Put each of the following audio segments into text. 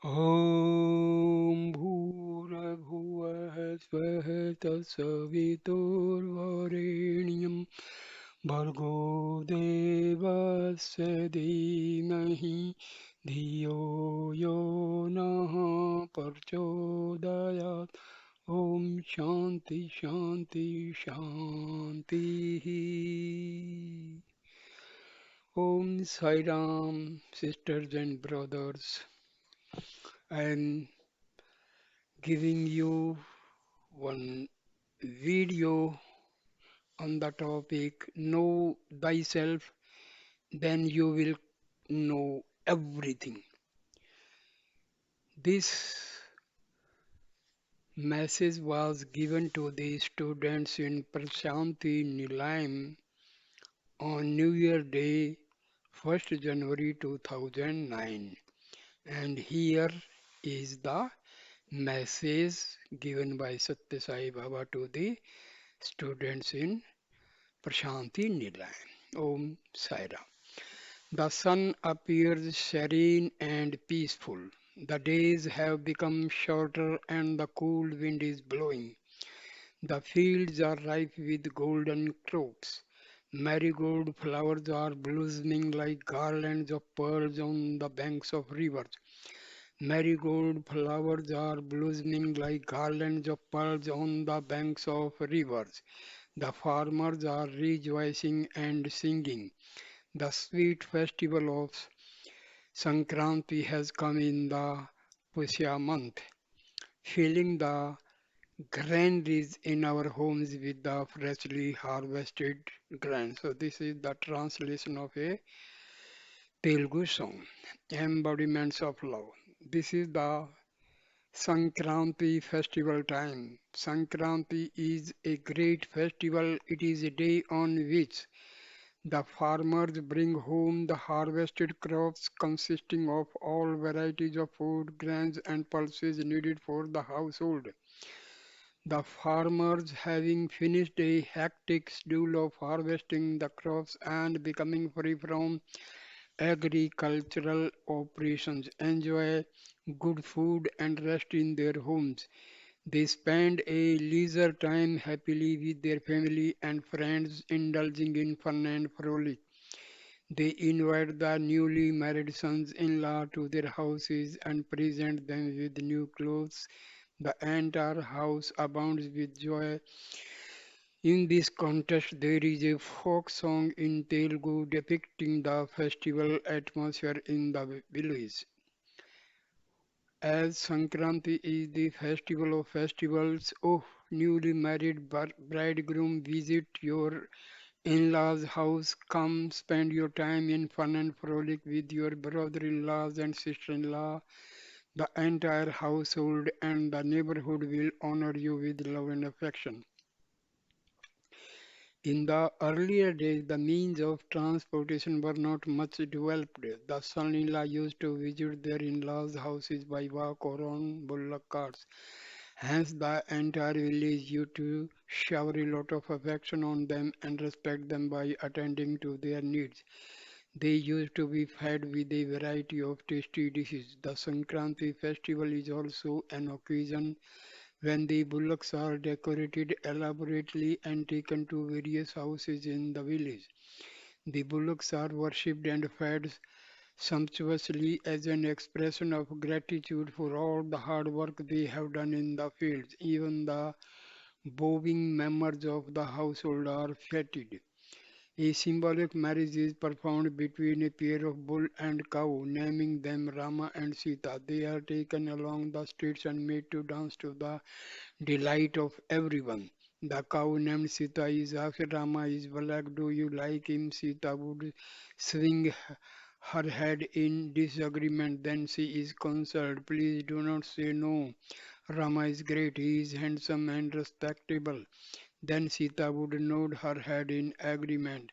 ॐ भूर्भुवः स्वः तत्सवितुर्वरेण्यं भर्गो देवस्य धीमहि धियो यो नः प्रचोदयात् ॐ शान्ति शान्ति शान्तिः Om Sai Ram, sisters and brothers. I am giving you one video on the topic Know Thyself, then you will know everything. This message was given to the students in Prashanti Nilayam on New Year Day, 1st January 2009. And here is the message given by Satya Sai Baba to the students in Prashanti Nilayam. Om Sai Ram. The sun appears serene and peaceful. The days have become shorter and the cool wind is blowing. The fields are ripe with golden crops. Marigold flowers are blossoming like garlands of pearls on the banks of rivers. Marigold flowers are blossoming like garlands of pearls on the banks of rivers. The farmers are rejoicing and singing. The sweet festival of Sankranti has come in the Pusya month, filling the granaries in our homes with the freshly harvested grain. So this is the translation of a Telugu song, Embodiments of Love. This is the Sankranti festival time. Sankranti is a great festival. It is a day on which the farmers bring home the harvested crops consisting of all varieties of food, grains, and pulses needed for the household. The farmers, having finished a hectic schedule of harvesting the crops and becoming free from agricultural operations, enjoy good food and rest in their homes. They spend a leisure time happily with their family and friends, indulging in fun and frolic. They invite the newly married sons-in-law to their houses and present them with new clothes. The entire house abounds with joy. In this context, there is a folk song in Telugu depicting the festival atmosphere in the village. As Sankranti is the festival of festivals, oh, newly married bridegroom, visit your in-laws' house, come spend your time in fun and frolic with your brother-in-laws and sister-in-law. The entire household and the neighborhood will honor you with love and affection. In the earlier days, the means of transportation were not much developed. The son-in-law used to visit their in-laws' houses by walk or on bullock carts. Hence, the entire village used to shower a lot of affection on them and respect them by attending to their needs. They used to be fed with a variety of tasty dishes. The Sankranti festival is also an occasion when the bullocks are decorated elaborately and taken to various houses in the village. The bullocks are worshipped and fed sumptuously as an expression of gratitude for all the hard work they have done in the fields. Even the bowing members of the household are feted. A symbolic marriage is performed between a pair of bull and cow, naming them Rama and Sita. They are taken along the streets and made to dance to the delight of everyone. The cow named Sita is asked Rama is black, do you like him? Sita would swing her head in disagreement. Then she is consoled. Please do not say no. Rama is great, he is handsome and respectable. Then Sita would nod her head in agreement.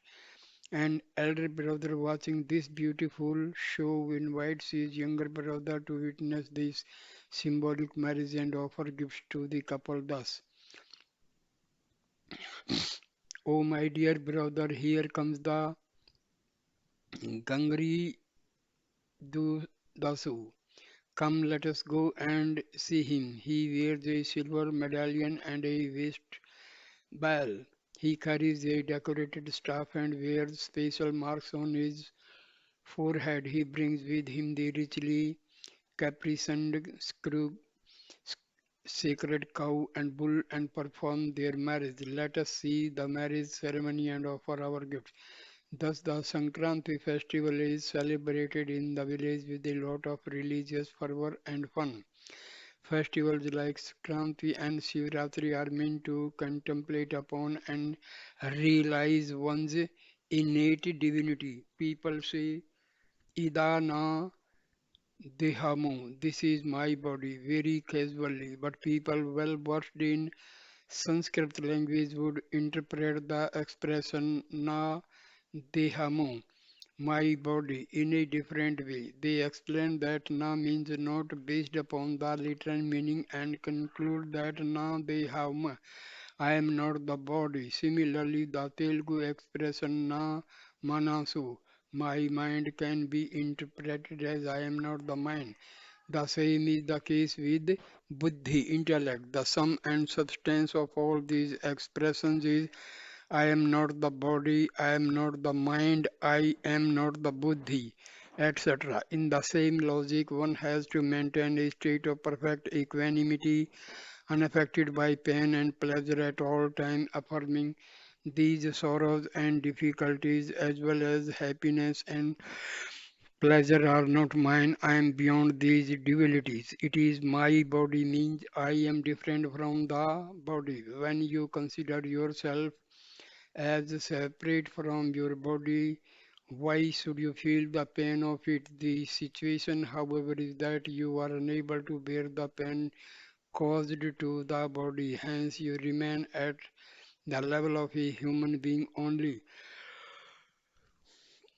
An elder brother watching this beautiful show invites his younger brother to witness this symbolic marriage and offer gifts to the couple thus. Oh, my dear brother, here comes the Gangri Dasu. Come, let us go and see him. He wears a silver medallion and a waist bell. He carries a decorated staff and wears special marks on his forehead. He brings with him the richly caparisoned sacred cow and bull and perform their marriage. Let us see the marriage ceremony and offer our gifts. Thus, the Sankranti festival is celebrated in the village with a lot of religious fervor and fun. Festivals like Sankranti and Shivratri are meant to contemplate upon and realize one's innate divinity. People say, Ida na dehamo, this is my body, very casually, but people well versed in Sanskrit language would interpret the expression na dehamo, my body, in a different way. They explain that na means not based upon the literal meaning and conclude that na deham, I am not the body. Similarly, the Telugu expression na manasu, my mind can be interpreted as I am not the mind. The same is the case with buddhi, intellect. The sum and substance of all these expressions is I am not the body, I am not the mind, I am not the buddhi, etc. In the same logic, one has to maintain a state of perfect equanimity, unaffected by pain and pleasure at all times, affirming these sorrows and difficulties as well as happiness and pleasure are not mine, I am beyond these dualities. It is my body means I am different from the body. When you consider yourself as separate from your body, why should you feel the pain of it? The situation, however, is that you are unable to bear the pain caused to the body, hence, you remain at the level of a human being only.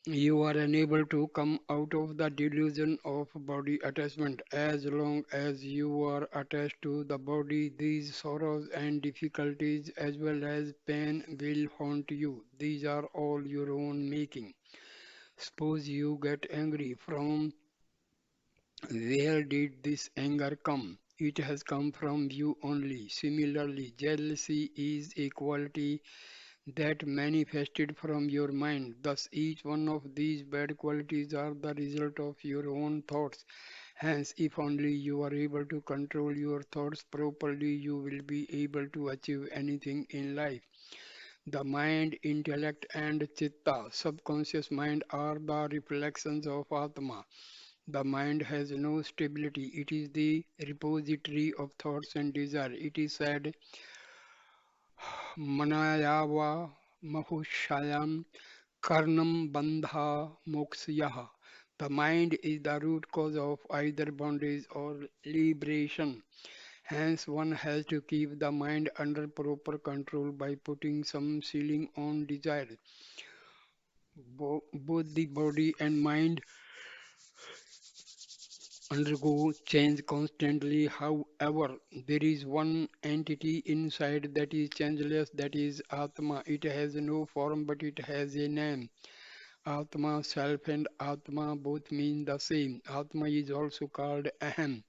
You are unable to come out of the delusion of body attachment. As long as you are attached to the body, these sorrows and difficulties as well as pain will haunt you. These are all your own making. Suppose you get angry. From where did this anger come? It has come from you only. Similarly, jealousy is a quality that manifested from your mind. Thus, each one of these bad qualities are the result of your own thoughts. Hence, if only you are able to control your thoughts properly, you will be able to achieve anything in life. The mind, intellect, and chitta, subconscious mind, are the reflections of Atma. The mind has no stability. It is the repository of thoughts and desire. It is said, Manayava Mahushayam Karnam Bandha Moksyaha. The mind is the root cause of either bondage or liberation. Hence, one has to keep the mind under proper control by putting some ceiling on desire. Both the body and mind undergo change constantly. However, there is one entity inside that is changeless, that is Atma. It has no form but it has a name. Atma, self, and Atma both mean the same. Atma is also called Aham.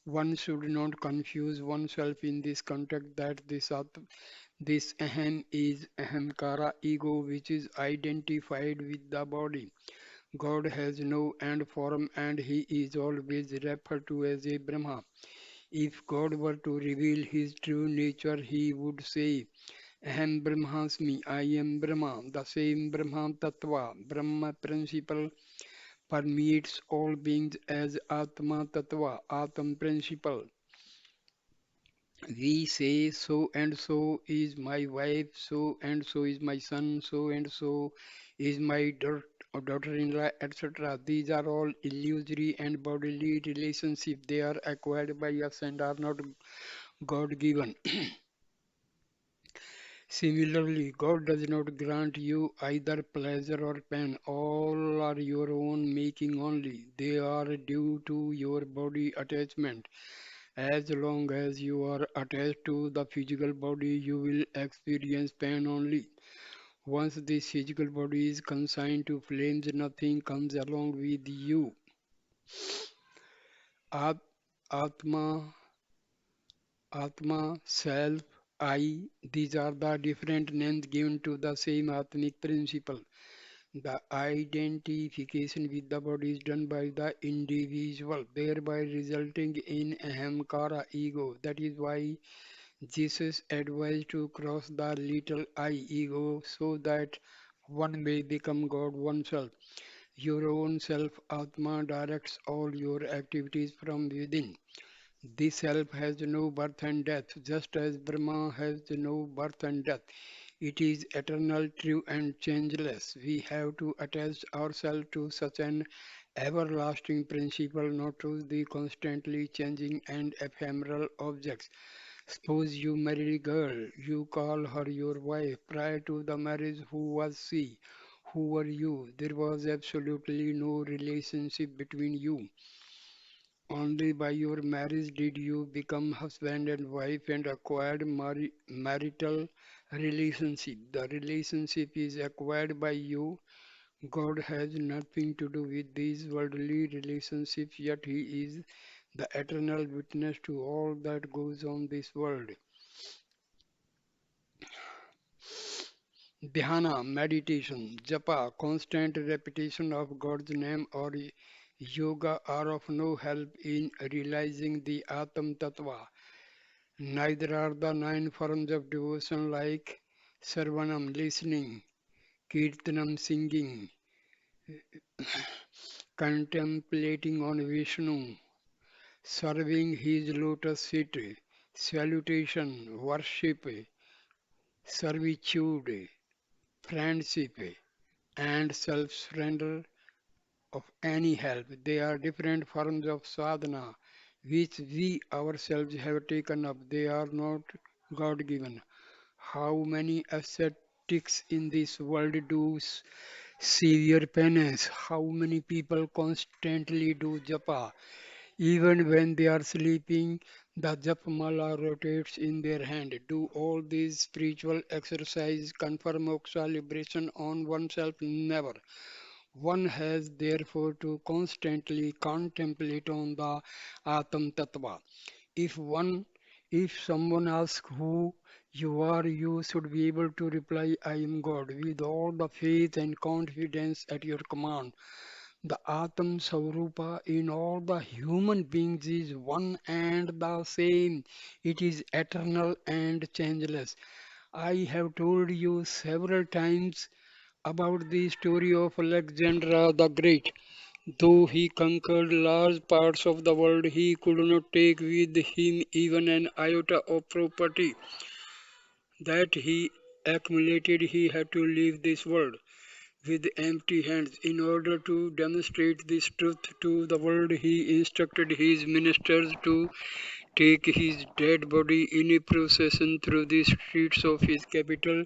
One should not confuse oneself in this context that this Aham is Ahamkara, ego, which is identified with the body. God has no end form and he is always referred to as a Brahma. If God were to reveal his true nature, he would say, Aham Brahmasmi, I am Brahma. The same Brahma Tattva, Brahma principle, permeates all beings as Atma Tattva, Atam principle. We say so is my wife, so is my son, so is my daughter-in-law, etc. These are all illusory and bodily relationships. They are acquired by us and are not God-given. Similarly, God does not grant you either pleasure or pain. All are your own making only. They are due to your body attachment. As long as you are attached to the physical body, you will experience pain only. Once this physical body is consigned to flames, nothing comes along with you. At- Atma, Atma, self, I, these are the different names given to the same Atmic principle. The identification with the body is done by the individual, thereby resulting in ahamkara ego. That is why Jesus advised to cross the little I ego so that one may become God oneself. Your own self, Atma, directs all your activities from within. This self has no birth and death, just as Brahma has no birth and death. It is eternal, true, and changeless. We have to attach ourselves to such an everlasting principle, not to the constantly changing and ephemeral objects. Suppose you marry a girl, you call her your wife. Prior to the marriage, who was she? Who were you? There was absolutely no relationship between you. Only by your marriage did you become husband and wife and acquired marital relationship. The relationship is acquired by you. God has nothing to do with these worldly relationships, yet He is the eternal witness to all that goes on this world. Dhyana, meditation, japa, constant repetition of God's name or yoga are of no help in realizing the Atam Tattva. Neither are the nine forms of devotion like Sarvanam, listening, Kirtanam, singing, contemplating on Vishnu, serving his lotus feet, salutation, worship, servitude, friendship, and self surrender of any help. They are different forms of sadhana which we ourselves have taken up. They are not God given. How many ascetics in this world do severe penance? How many people constantly do japa? Even when they are sleeping, the japmala rotates in their hand. Do all these spiritual exercise confer moksha liberation on oneself? Never. One has therefore to constantly contemplate on the Atam Tattva. If one, if someone asks who you are, you should be able to reply, I am God, with all the faith and confidence at your command. The Atam Sarupa in all the human beings is one and the same. It is eternal and changeless. I have told you several times about the story of Alexander the Great. Though he conquered large parts of the world, he could not take with him even an iota of property that he accumulated. He had to leave this world with empty hands. In order to demonstrate this truth to the world, he instructed his ministers to take his dead body in a procession through the streets of his capital,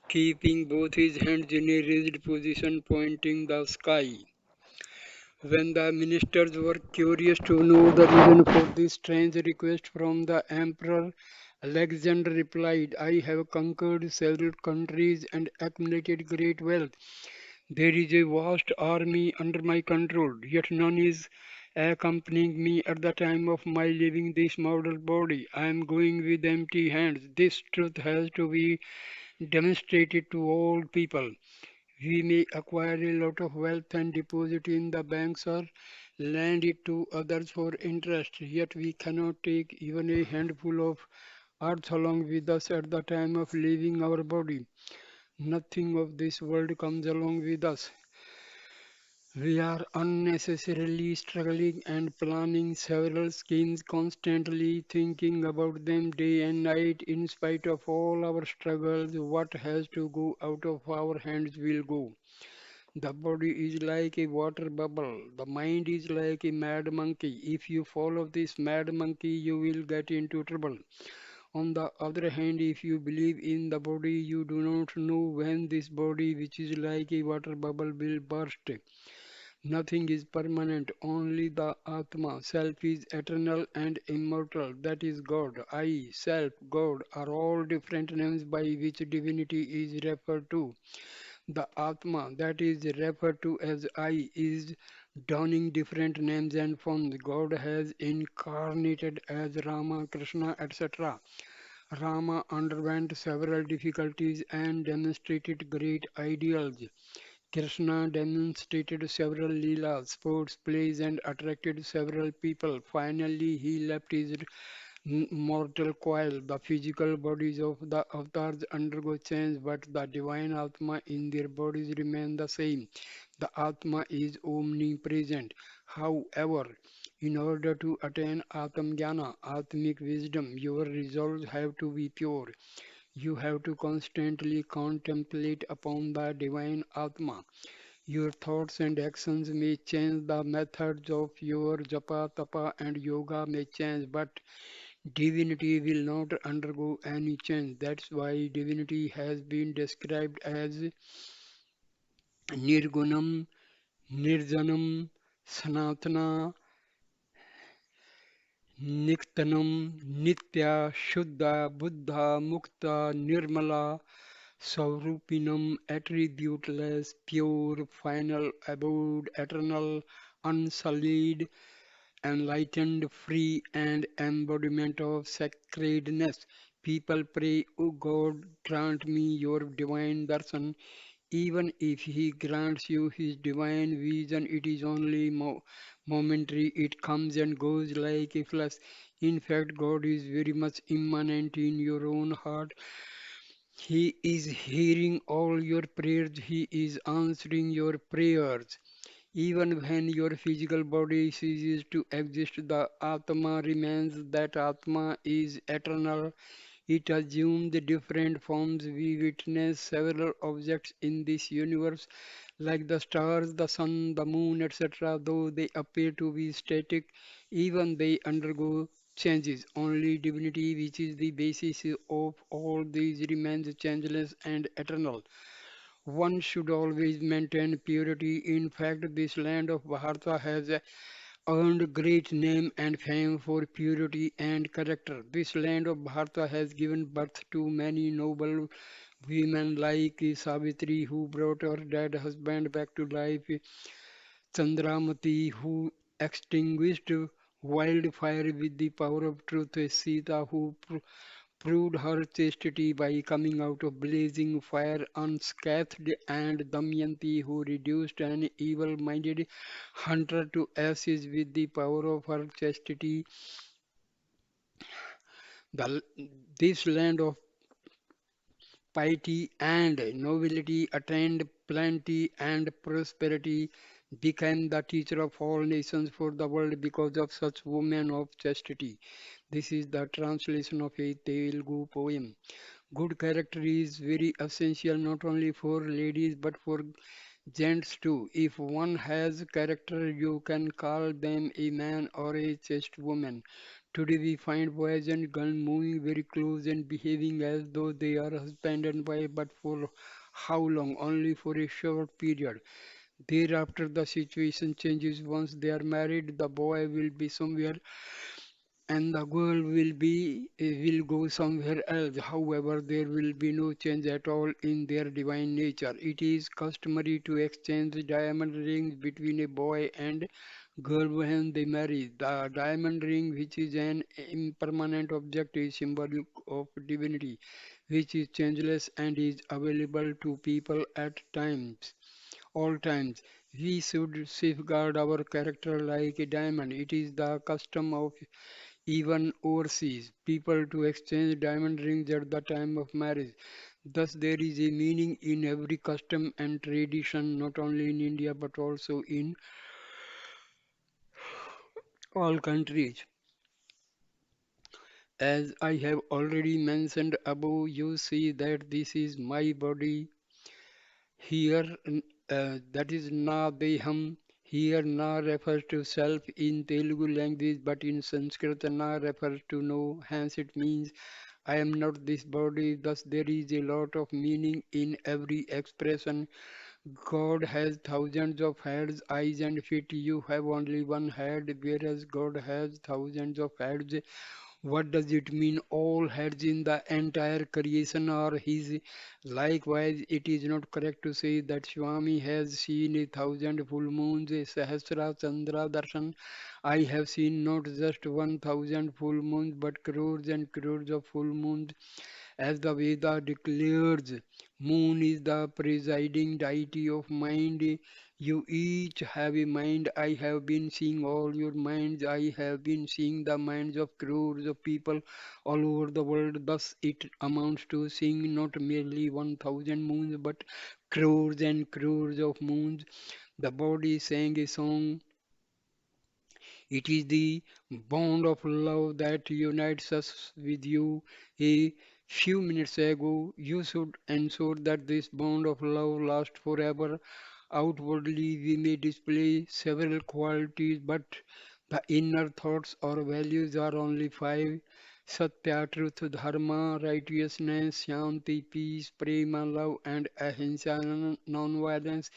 keeping both his hands in a raised position pointing the sky. When the ministers were curious to know the reason for this strange request from the emperor, Alexander replied, I have conquered several countries and accumulated great wealth. There is a vast army under my control, yet none is accompanying me at the time of my leaving this mortal body. I am going with empty hands. This truth has to be demonstrated to all people. We may acquire a lot of wealth and deposit in the banks or lend it to others for interest, yet we cannot take even a handful of earth along with us at the time of leaving our body. Nothing of this world comes along with us. We are unnecessarily struggling and planning several schemes, constantly thinking about them day and night. In spite of all our struggles, what has to go out of our hands will go. The body is like a water bubble. The mind is like a mad monkey. If you follow this mad monkey, you will get into trouble. On the other hand, if you believe in the body, you do not know when this body, which is like a water bubble, will burst. Nothing is permanent, only the Atma, self is eternal and immortal. That is God. I, self, God are all different names by which divinity is referred to. The Atma that is referred to as I is donning different names and forms. God has incarnated as Rama, Krishna, etc. Rama underwent several difficulties and demonstrated great ideals. Krishna demonstrated several leelas, sports, plays, and attracted several people. Finally, he left his mortal coil. The physical bodies of the avatars undergo change, but the divine Atma in their bodies remain the same. The Atma is omnipresent. However, in order to attain Atmajnana, Atmic wisdom, your resolves have to be pure. You have to constantly contemplate upon the divine Atma. Your thoughts and actions may change, the methods of your japa, tapa, and yoga may change, but divinity will not undergo any change. That's why divinity has been described as nirgunam, nirjanam, sanatana, niktanam, nitya, shuddha, buddha, mukta, nirmala, Saurupinam, attributeless, pure, final, abode, eternal, unsullied, enlightened, free, and embodiment of sacredness. People pray, O God, grant me your divine darshan. Even if He grants you His divine vision, it is only momentary. It comes and goes like a flash. In fact, God is very much immanent in your own heart. He is hearing all your prayers. He is answering your prayers. Even when your physical body ceases to exist, the Atma remains. That Atma is eternal. It assumes different forms. We witness several objects in this universe, like the stars, the sun, the moon, etc. Though they appear to be static, even they undergo changes. Only divinity, which is the basis of all these, remains changeless and eternal. One should always maintain purity. In fact, this land of Bharata has earned great name and fame for purity and character. This land of Bharata has given birth to many noble women like Savitri, who brought her dead husband back to life, Chandramati, who extinguished wildfire with the power of truth, Sita, who proved her chastity by coming out of blazing fire unscathed, and Damayanti, who reduced an evil-minded hunter to ashes with the power of her chastity. The, this land of piety and nobility attained plenty and prosperity, became the teacher of all nations for the world because of such women of chastity. This is the translation of a Telugu poem. Good character is very essential not only for ladies but for gents too. If one has character, you can call them a man or a chaste woman. Today we find boys and girls moving very close and behaving as though they are husband and wife, but for how long? Only for a short period. Thereafter, the situation changes. Once they are married, the boy will be somewhere and the girl will go somewhere else. However, there will be no change at all in their divine nature. It is customary to exchange diamond rings between a boy and girl when they marry. The diamond ring, which is an impermanent object, is symbolic of divinity, which is changeless and is available to people at times, all times. We should safeguard our character like a diamond. It is the custom of even overseas people to exchange diamond rings at the time of marriage. Thus, there is a meaning in every custom and tradition, not only in India but also in all countries. As I have already mentioned above, you see that this is my body. Here, that is na deham. Here, na refers to self in Telugu language, but in Sanskrit, na refers to no. Hence, it means I am not this body. Thus, there is a lot of meaning in every expression. God has thousands of heads, eyes, and feet. You have only one head, whereas God has thousands of heads. What does it mean? All heads in the entire creation are his. Likewise, it is not correct to say that Swami has seen 1,000 full moons, a Sahasra Chandra Darshan. I have seen not just 1,000 full moons, but crores and crores of full moons. As the Veda declares, moon is the presiding deity of mind. You each have a mind. I have been seeing all your minds. I have been seeing the minds of crores of people all over the world. Thus, it amounts to seeing not merely 1,000 moons, but crores and crores of moons. The body sang a song. It is the bond of love that unites us with you. A few minutes ago, you should ensure that this bond of love lasts forever. Outwardly, we may display several qualities, but the inner thoughts or values are only five. Satya, truth, dharma, righteousness, shanti, peace, prema, love, and ahimsa, non-violence.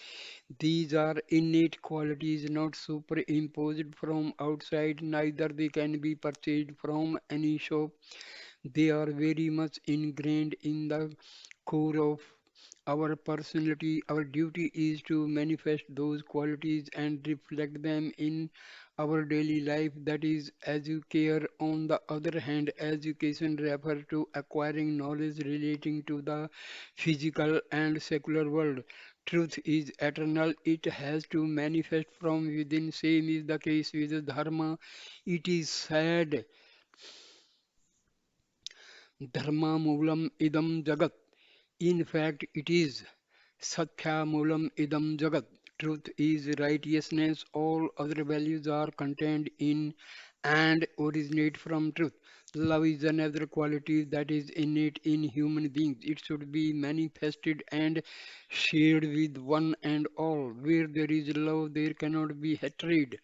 These are innate qualities not superimposed from outside, neither they can be purchased from any shop. They are very much ingrained in the core of our personality. Our duty is to manifest those qualities and reflect them in our daily life. That is educare. On the other hand, education refers to acquiring knowledge relating to the physical and secular world. Truth is eternal. It has to manifest from within. Same is the case with dharma. It is said, dharma moolam idam jagat. In fact, it is Satya Moolam Idam Jagat. Truth is righteousness. All other values are contained in and originate from truth. Love is another quality that is innate in human beings. It should be manifested and shared with one and all. Where there is love, there cannot be hatred.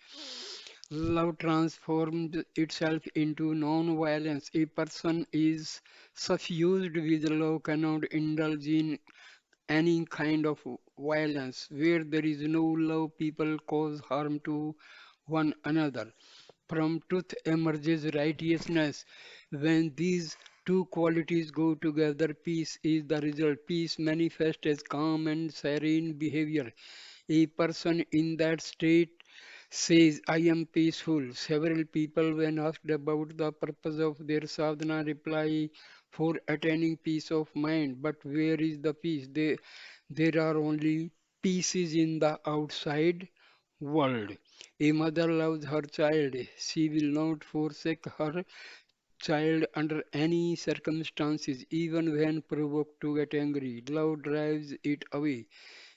Love transforms itself into non-violence. A person is suffused with love, cannot indulge in any kind of violence. Where there is no love, people cause harm to one another. From truth emerges righteousness. When these two qualities go together, peace is the result. Peace manifests as calm and serene behavior. A person in that state says, I am peaceful. Several people, when asked about the purpose of their sadhana, reply, for attaining peace of mind. But where is the peace? There are only pieces in the outside world. A mother loves her child. She will not forsake her child under any circumstances, even when provoked to get angry. Love drives it away.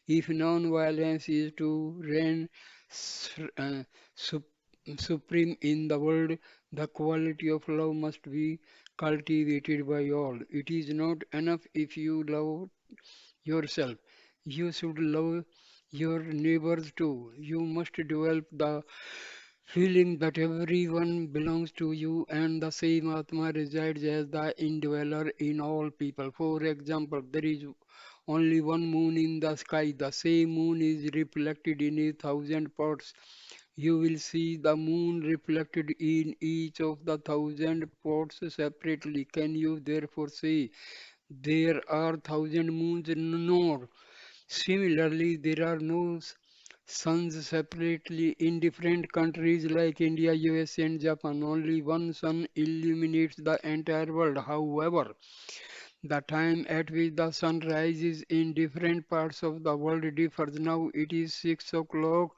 If non-violence is to reign su- uh, sup- supreme in the world, the quality of love must be cultivated by all. It is not enough if you love yourself. You should love your neighbors too. You must develop the feeling that everyone belongs to you and the same Atma resides as the indweller in all people. For example, there is only one moon in the sky. The same moon is reflected in 1,000 pots. You will see the moon reflected in each of the 1,000 pots separately. Can you therefore say there are 1,000 moons? No. Similarly, there are no suns separately in different countries like India, USA, and Japan. Only one sun illuminates the entire world. However, the time at which the sun rises in different parts of the world differs. Now it is 6 o'clock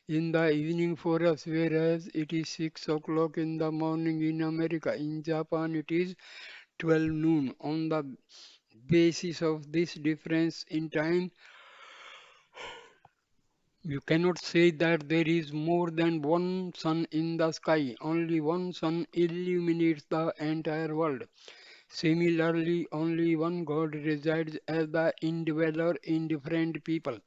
in the evening for us, whereas it is 6 o'clock in the morning in America. In Japan, it is 12 noon. On the basis of this difference in time, you cannot say that there is more than one sun in the sky. Only one sun illuminates the entire world. Similarly, only one God resides as the indweller in different people.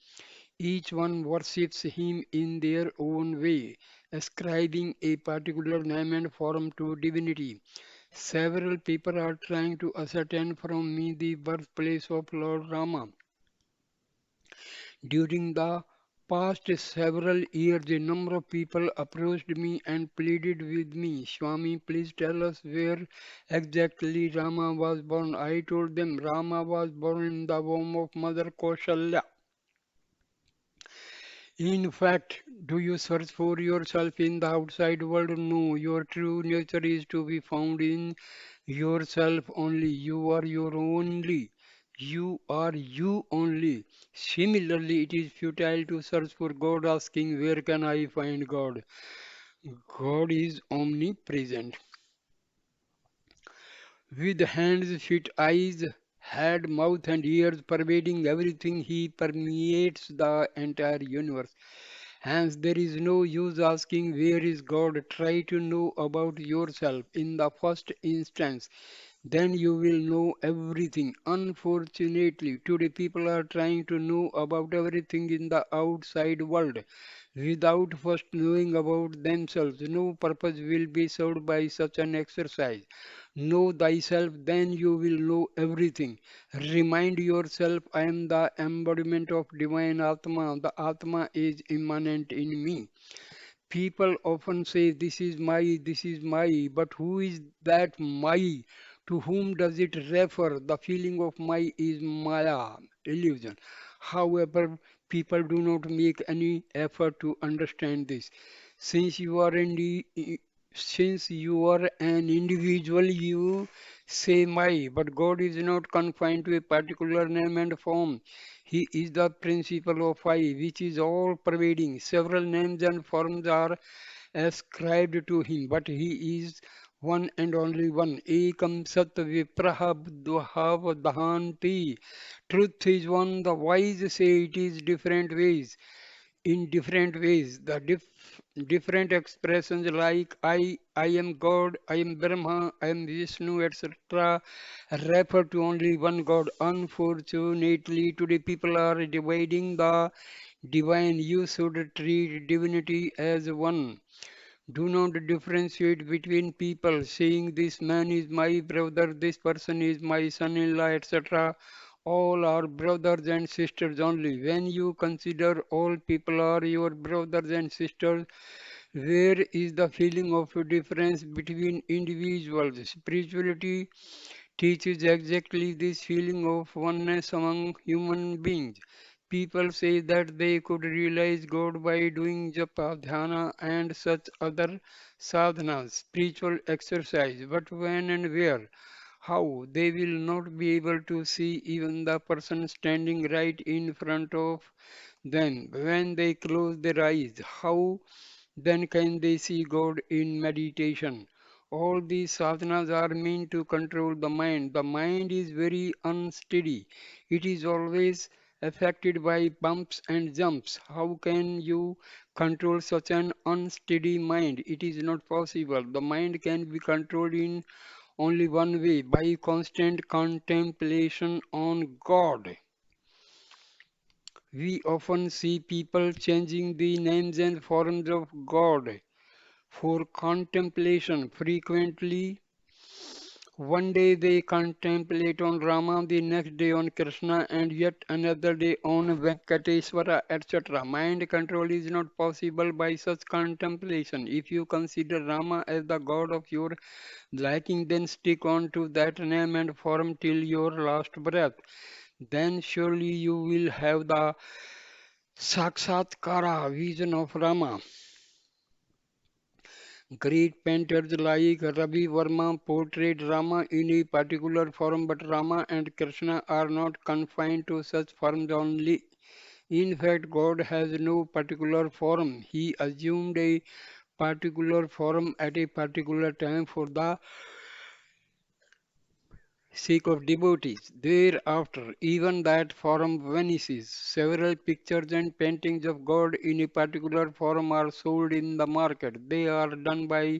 Each one worships him in their own way, ascribing a particular name and form to divinity. Several people are trying to ascertain from me the birthplace of Lord Rama during the past several years, a number of people approached me and pleaded with me, Swami, please tell us where exactly Rama was born. I told them Rama was born in the womb of Mother Kaushalya. In fact, do you search for yourself in the outside world? No, your true nature is to be found in yourself only. You are your only. You are you only. Similarly, it is futile to search for God asking, where can I find God? God is omnipresent. With hands, feet, eyes, head, mouth, and ears pervading everything, he permeates the entire universe. Hence, there is no use asking where is God. Try to know about yourself in the first instance. Then you will know everything. Unfortunately, today people are trying to know about everything in the outside world without first knowing about themselves. No purpose will be served by such an exercise. Know thyself, then you will know everything. Remind yourself, I am the embodiment of divine Atma. The Atma is immanent in me. People often say, this is my, but who is that my? To whom does it refer? The feeling of my is Maya, illusion. However, people do not make any effort to understand this. Since you are in the, since you are an individual, you say my, but God is not confined to a particular name and form. He is the principle of I, which is all pervading. Several names and forms are ascribed to him, but he is one and only one. Ekam sat vipraha buddhaha vadhanti. Truth is one, the wise say it is different ways. In different ways, the different expressions like I am God, I am Brahma, I am Vishnu, etc. refer to only one God. Unfortunately, today people are dividing the divine. You should treat divinity as one. Do not differentiate between people, saying this man is my brother, this person is my son-in-law, etc. All are brothers and sisters only. When you consider all people are your brothers and sisters, where is the feeling of difference between individuals? Spirituality teaches exactly this feeling of oneness among human beings. People say that they could realize God by doing japa, dhyana, and such other sadhanas, spiritual exercise. But when and where? How? They will not be able to see even the person standing right in front of them. When they close their eyes, how then can they see God in meditation? All these sadhanas are meant to control the mind. The mind is very unsteady. It is always affected by bumps and jumps. How can you control such an unsteady mind? It is not possible. The mind can be controlled in only one way, by constant contemplation on God. We often see people changing the names and forms of God for contemplation. Frequently, one day they contemplate on Rama, the next day on Krishna, and yet another day on Venkateswara, etc. Mind control is not possible by such contemplation. If you consider Rama as the God of your liking, then stick on to that name and form till your last breath. Then surely you will have the Sakshatkara vision of Rama. Great painters like Ravi Verma portrayed Rama in a particular form, but Rama and Krishna are not confined to such forms only. In fact, God has no particular form. He assumed a particular form at a particular time for the sake of devotees. Thereafter, even that form vanishes. Several pictures and paintings of God in a particular form are sold in the market. They are done by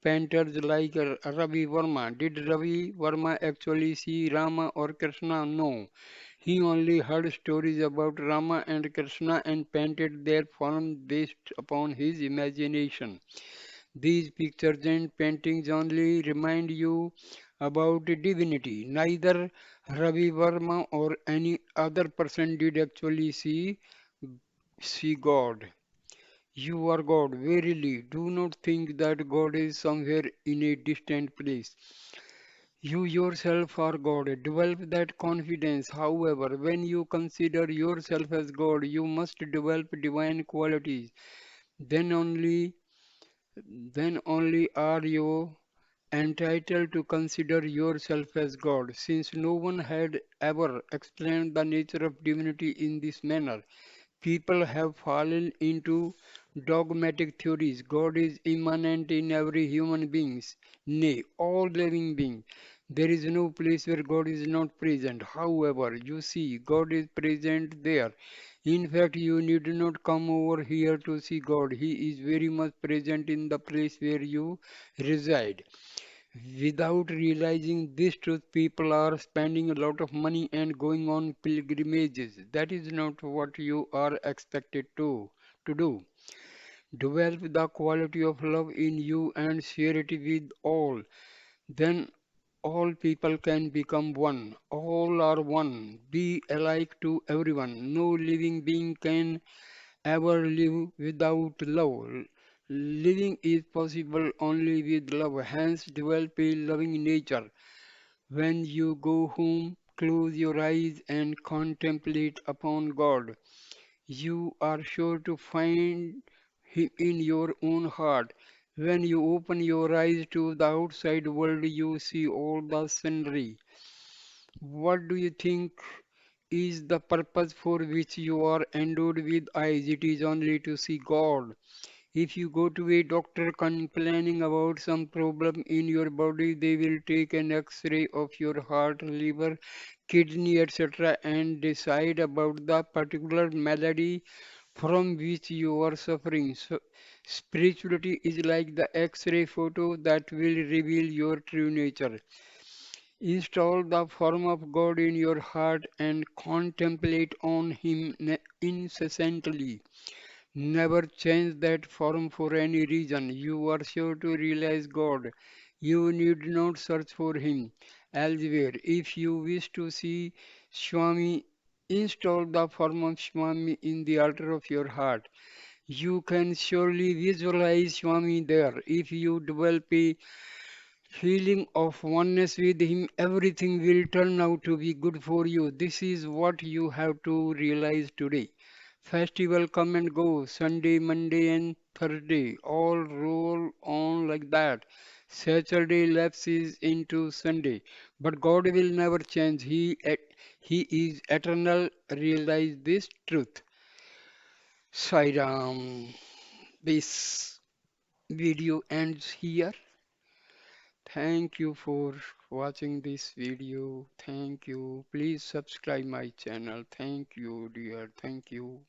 painters like Ravi Verma. Did Ravi Verma actually see Rama or Krishna? No. He only heard stories about Rama and Krishna and painted their form based upon his imagination. These pictures and paintings only remind you about divinity. Neither Ravi Verma or any other person did actually see see God. You are God. Verily, do not think that God is somewhere in a distant place. You yourself are God. Develop that confidence. However, when you consider yourself as God, you must develop divine qualities. Then only, then only are you entitled to consider yourself as God, since no one had ever explained the nature of divinity in this manner. People have fallen into dogmatic theories. God is immanent in every human being, nay, all living beings. There is no place where God is not present. However, you see, God is present there. In fact, you need not come over here to see God. He is very much present in the place where you reside. Without realizing this truth, people are spending a lot of money and going on pilgrimages. That is not what you are expected to do. Develop the quality of love in you and share it with all. Then all people can become one. All are one. Be alike to everyone. No living being can ever live without love. Living is possible only with love. Hence, develop a loving nature. When you go home, close your eyes and contemplate upon God. You are sure to find Him in your own heart. When you open your eyes to the outside world, you see all the scenery. What do you think is the purpose for which you are endowed with eyes? It is only to see God. If you go to a doctor complaining about some problem in your body, they will take an X-ray of your heart, liver, kidney, etc. and decide about the particular malady from which you are suffering. So, spirituality is like the X-ray photo that will reveal your true nature. Install the form of God in your heart and contemplate on Him incessantly. Never change that form for any reason. You are sure to realize God. You need not search for Him elsewhere. If you wish to see Swami, install the form of Swami in the altar of your heart. You can surely visualize Swami there. If you develop a feeling of oneness with Him, everything will turn out to be good for you. This is what you have to realize today. Festival come and go, Sunday, Monday, and Thursday, all roll on like that. Saturday lapses into Sunday, but God will never change. He is eternal. Realize this truth. Sai Ram. This video ends here. Thank you for watching this video. Thank you. Please subscribe my channel. Thank you, dear. Thank you.